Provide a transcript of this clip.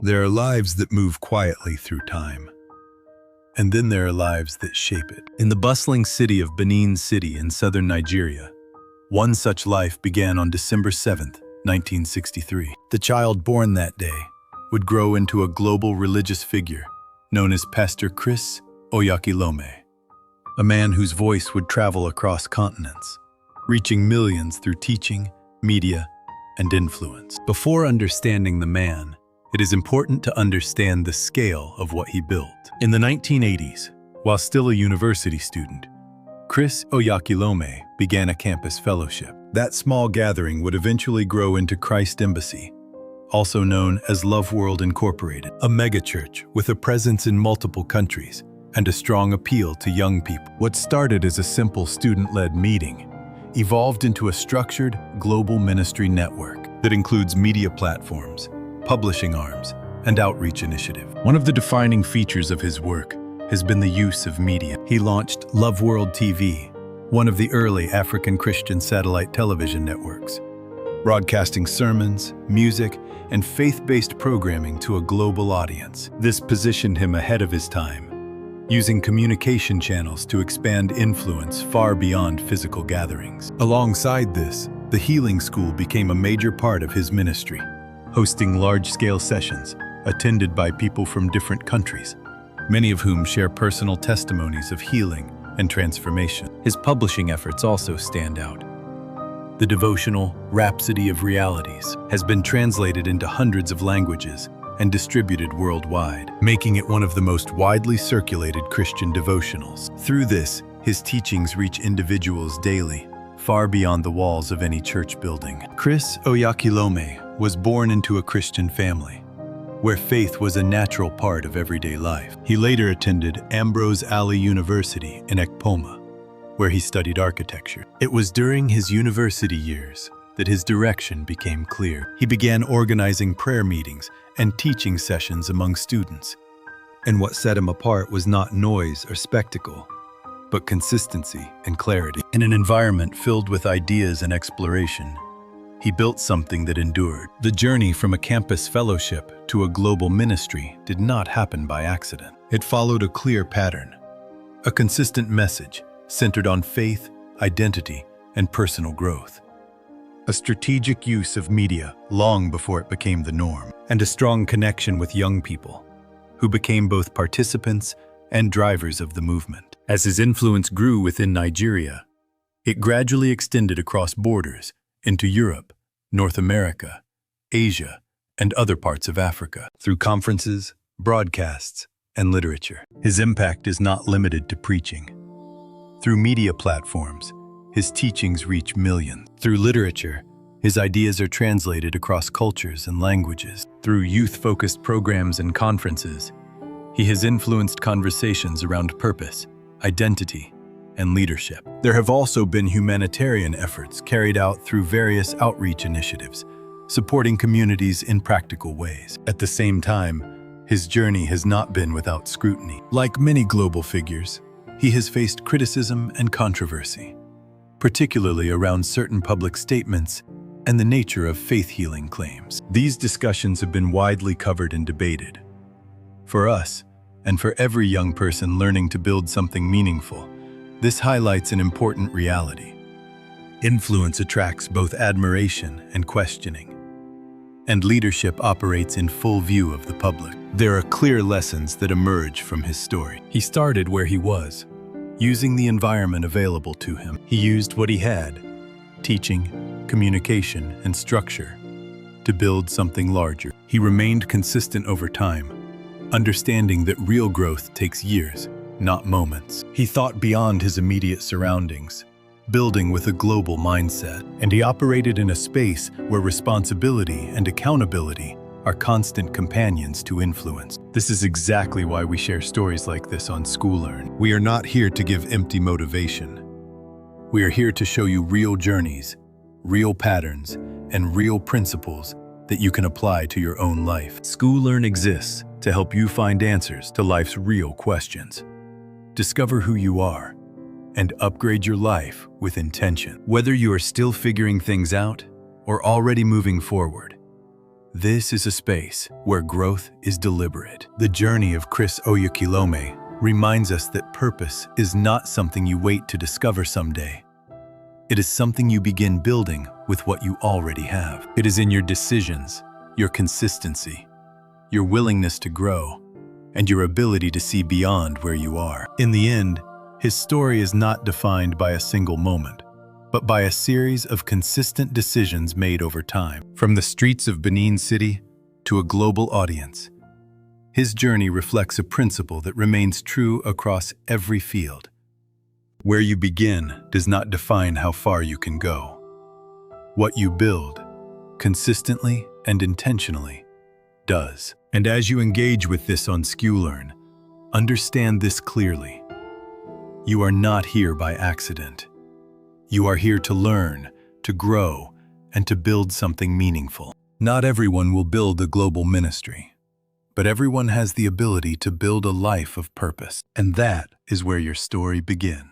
There are lives that move quietly through time, and then there are lives that shape it. In the bustling city of Benin City in southern Nigeria, one such life began on December 7th, 1963. The child born that day would grow into a global religious figure known as Pastor Chris Oyakhilome, a man whose voice would travel across continents, reaching millions through teaching, media, and influence. Before understanding the man, it is important to understand the scale of what he built. In the 1980s, while still a university student, Chris Oyakhilome began a campus fellowship. That small gathering would eventually grow into Christ Embassy, also known as Love World Incorporated, a megachurch with a presence in multiple countries and a strong appeal to young people. What started as a simple student-led meeting evolved into a structured global ministry network that includes media platforms, publishing arms, and outreach initiative. One of the defining features of his work has been the use of media. He launched Love World TV, one of the early African Christian satellite television networks, broadcasting sermons, music, and faith-based programming to a global audience. This positioned him ahead of his time, using communication channels to expand influence far beyond physical gatherings. Alongside this, the Healing School became a major part of his ministry, hosting large-scale sessions attended by people from different countries, many of whom share personal testimonies of healing and transformation. His publishing efforts also stand out. The devotional Rhapsody of Realities has been translated into hundreds of languages and distributed worldwide, making it one of the most widely circulated Christian devotionals. Through this, his teachings reach individuals daily, far beyond the walls of any church building. Chris Oyakhilome was born into a Christian family, where faith was a natural part of everyday life. He later attended Ambrose Ali University in Ekpoma, where he studied architecture. It was during his university years that his direction became clear. He began organizing prayer meetings and teaching sessions among students. And what set him apart was not noise or spectacle, but consistency and clarity. In an environment filled with ideas and exploration, he built something that endured. The journey from a campus fellowship to a global ministry did not happen by accident. It followed a clear pattern, a consistent message centered on faith, identity, and personal growth. A strategic use of media long before it became the norm, and a strong connection with young people, who became both participants and drivers of the movement. As his influence grew within Nigeria, it gradually extended across borders into Europe, North America, Asia, and other parts of Africa. Through conferences, broadcasts, and literature, his impact is not limited to preaching. Through media platforms, his teachings reach millions. Through literature, his ideas are translated across cultures and languages. Through youth-focused programs and conferences, he has influenced conversations around purpose, identity, and leadership. There have also been humanitarian efforts carried out through various outreach initiatives, supporting communities in practical ways. At the same time, his journey has not been without scrutiny. Like many global figures, he has faced criticism and controversy, particularly around certain public statements and the nature of faith-healing claims. These discussions have been widely covered and debated. For us, and for every young person learning to build something meaningful, this highlights an important reality. Influence attracts both admiration and questioning, and leadership operates in full view of the public. There are clear lessons that emerge from his story. He started where he was, using the environment available to him. He used what he had, teaching, communication, and structure, to build something larger. He remained consistent over time, understanding that real growth takes years, not moments. He thought beyond his immediate surroundings, building with a global mindset, and he operated in a space where responsibility and accountability are constant companions to influence. This is exactly why we share stories like this on Skulearn. We are not here to give empty motivation. We are here to show you real journeys, real patterns, and real principles that you can apply to your own life. Skulearn exists to help you find answers to life's real questions. Discover who you are and upgrade your life with intention. Whether you are still figuring things out or already moving forward, This is a space where growth is deliberate. The journey of Chris Oyakhilome reminds us that purpose is not something you wait to discover someday. It is something you begin building with what you already have. It is in your decisions, your consistency, your willingness to grow, and your ability to see beyond where you are. In the end, his story is not defined by a single moment, but by a series of consistent decisions made over time. From the streets of Benin City to a global audience, his journey reflects a principle that remains true across every field. Where you begin does not define how far you can go. What you build, consistently and intentionally, does. And as you engage with this on Skulearn, understand this clearly. You are not here by accident. You are here to learn, to grow, and to build something meaningful. Not everyone will build a global ministry, but everyone has the ability to build a life of purpose. And that is where your story begins.